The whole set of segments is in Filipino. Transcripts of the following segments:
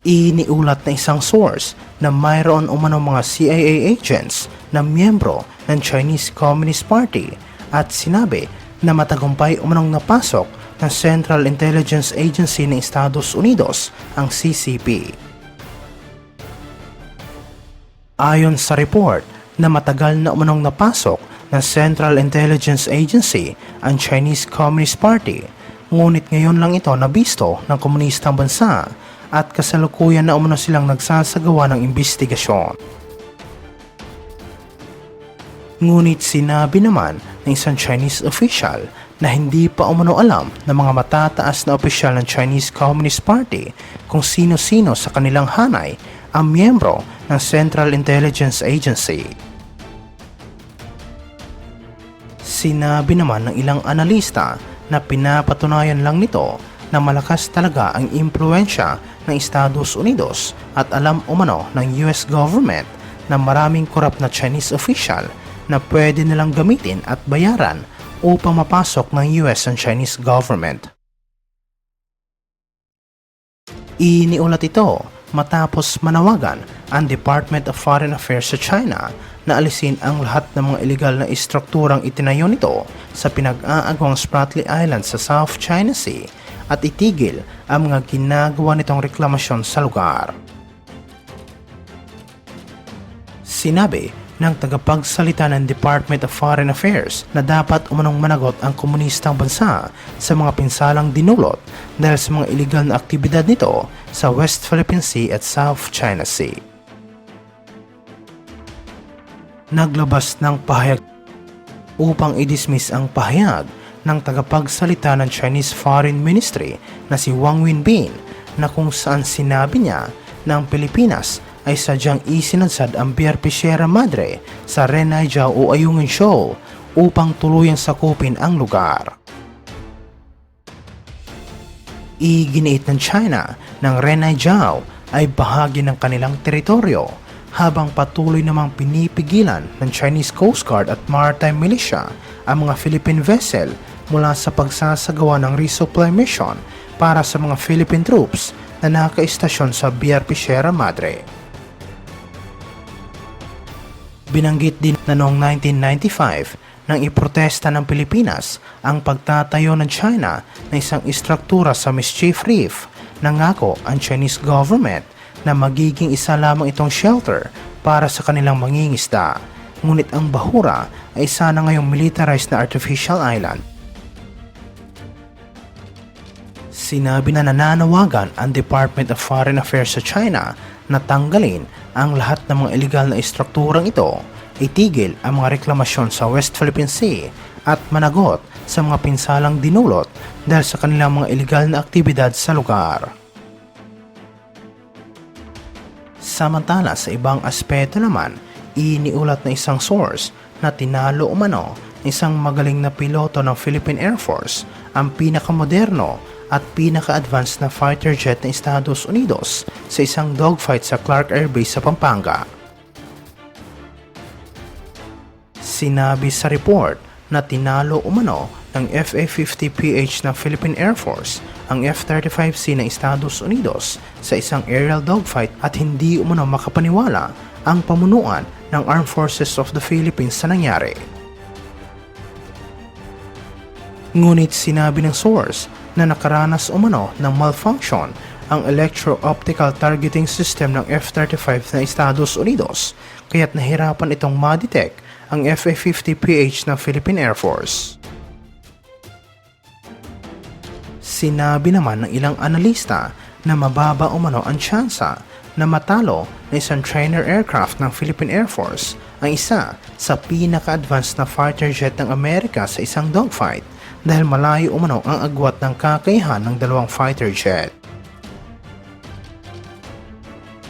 Iniulat na isang source na mayroon umanong mga CIA agents na miyembro ng Chinese Communist Party at sinabi na matagumpay umanong napasok ng Central Intelligence Agency ng Estados Unidos, ang CCP. Ayon sa report na matagal na umanong napasok ng Central Intelligence Agency ang Chinese Communist Party, ngunit ngayon lang ito nabisto ng komunistang bansa at kasalukuyan na umano silang nagsasagawa ng imbestigasyon. Ngunit sinabi naman ng isang Chinese official na hindi pa umano alam ng mga matataas na opisyal ng Chinese Communist Party kung sino-sino sa kanilang hanay ang miyembro ng Central Intelligence Agency. Sinabi naman ng ilang analista na pinapatunayan lang nito na malakas talaga ang impluensya ng Estados Unidos at alam umano ng US government na maraming korap na Chinese official na pwede nilang gamitin at bayaran upang mapasok ng US and Chinese government. Iniulat ito matapos manawagan ang Department of Foreign Affairs sa China na alisin ang lahat ng mga illegal na istrukturang itinayo nito sa pinag-aagawang Spratly Island sa South China Sea at itigil ang mga ginagawa nitong reklamasyon sa lugar. Sinabi ng tagapagsalita ng Department of Foreign Affairs na dapat umanong managot ang komunistang bansa sa mga pinsalang dinulot dahil sa mga illegal na aktibidad nito sa West Philippine Sea at South China Sea. Naglabas ng pahayag upang i-dismiss ang pahayag ng tagapagsalita ng Chinese Foreign Ministry na si Wang Wenbin na kung saan sinabi niya na ang Pilipinas ay sadyang isinadsad ang BRP Sierra Madre sa Renaijiao o Ayungin Shoal upang tuluyang sakupin ang lugar. Iginiit ng China ng Renaijiao ay bahagi ng kanilang teritoryo habang patuloy namang pinipigilan ng Chinese Coast Guard at Maritime Militia ang mga Philippine vessel mula sa pagsasagawa ng resupply mission para sa mga Philippine troops na nakaistasyon sa BRP Sierra Madre. Binanggit din na noong 1995 nang iprotesta ng Pilipinas ang pagtatayo ng China na isang istruktura sa Mischief Reef, nangako ang Chinese government na magiging isa lamang itong shelter para sa kanilang mangingisda, ngunit ang bahura ay isa na ngayong militarized na artificial island. Sinabi na nananawagan ang Department of Foreign Affairs sa China na tanggalin ang lahat ng mga illegal na istrukturang ito, itigil ang mga reklamasyon sa West Philippine Sea at managot sa mga pinsalang dinulot dahil sa kanilang mga illegal na aktibidad sa lugar. Samantala sa ibang aspeto naman, iniulat na isang source na tinalo umano ng isang magaling na piloto ng Philippine Air Force ang pinakamoderno at pinaka-advanced na fighter jet ng Estados Unidos sa isang dogfight sa Clark Air Base sa Pampanga. Sinabi sa report na tinalo umano ng FA-50PH ng Philippine Air Force ang F-35C ng Estados Unidos sa isang aerial dogfight at hindi umano makapaniwala ang pamunuan ng Armed Forces of the Philippines sa nangyari. Ngunit sinabi ng source na nakaranas umano ng malfunction ang electro-optical targeting system ng F-35 ng Estados Unidos, kaya't nahirapan itong ma-detect ang FA-50PH ng Philippine Air Force. Sinabi naman ng ilang analista na mababa umano ang tsansa na matalo na isang trainer aircraft ng Philippine Air Force ang isa sa pinaka-advanced na fighter jet ng Amerika sa isang dogfight dahil malayo umano ang agwat ng kakayahan ng dalawang fighter jet.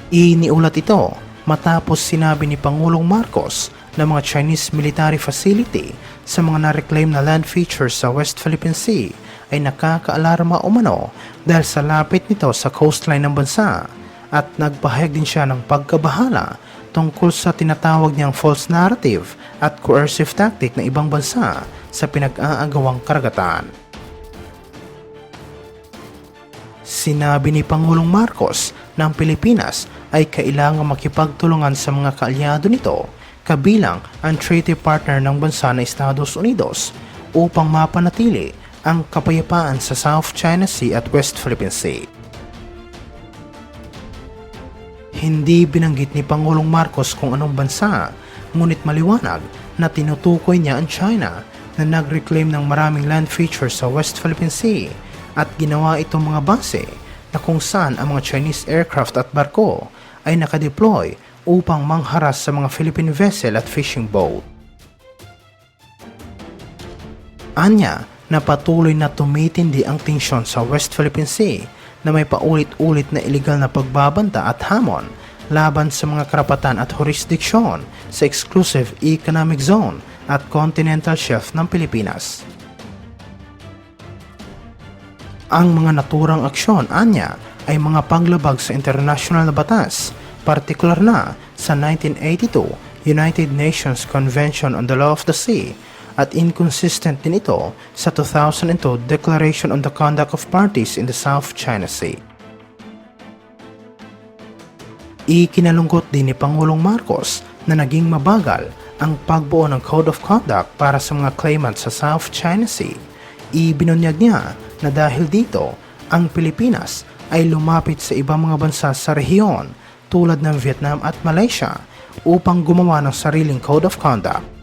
Iniulat ito matapos sinabi ni Pangulong Marcos na mga Chinese military facility sa mga na-reclaim na land features sa West Philippine Sea ay nakakaalarma umano dahil sa lapit nito sa coastline ng bansa at nagpahayag din siya ng pagkabahala tungkol sa tinatawag niyang false narrative at coercive tactic ng ibang bansa sa pinag-aagawang karagatan. Sinabi ni Pangulong Marcos ng Pilipinas ay kailangang makipagtulungan sa mga kaalyado nito, kabilang ang treaty partner ng bansa na Estados Unidos, upang mapanatili ang kapayapaan sa South China Sea at West Philippine Sea. Hindi binanggit ni Pangulong Marcos kung anong bansa, ngunit maliwanag na tinutukoy niya ang China na nag-reclaim ng maraming land features sa West Philippine Sea at ginawa itong mga base na kung saan ang mga Chinese aircraft at barko ay nakadeploy upang mangharas sa mga Philippine vessel at fishing boat. Anya na patuloy na tumitindi ang tensyon sa West Philippine Sea na may paulit-ulit na iligal na pagbabanta at hamon laban sa mga karapatan at jurisdiksyon sa Exclusive Economic Zone at Continental Shelf ng Pilipinas. Ang mga naturang aksyon, anya, ay mga paglabag sa international na batas, partikular na sa 1982 United Nations Convention on the Law of the Sea at inconsistent din ito sa 2002 Declaration on the Conduct of Parties in the South China Sea. Ikinalungkot din ni Pangulong Marcos na naging mabagal ang pagbuo ng Code of Conduct para sa mga claimant sa South China Sea. Ibinunyag niya na dahil dito, ang Pilipinas ay lumapit sa ibang mga bansa sa rehiyon tulad ng Vietnam at Malaysia upang gumawa ng sariling Code of Conduct.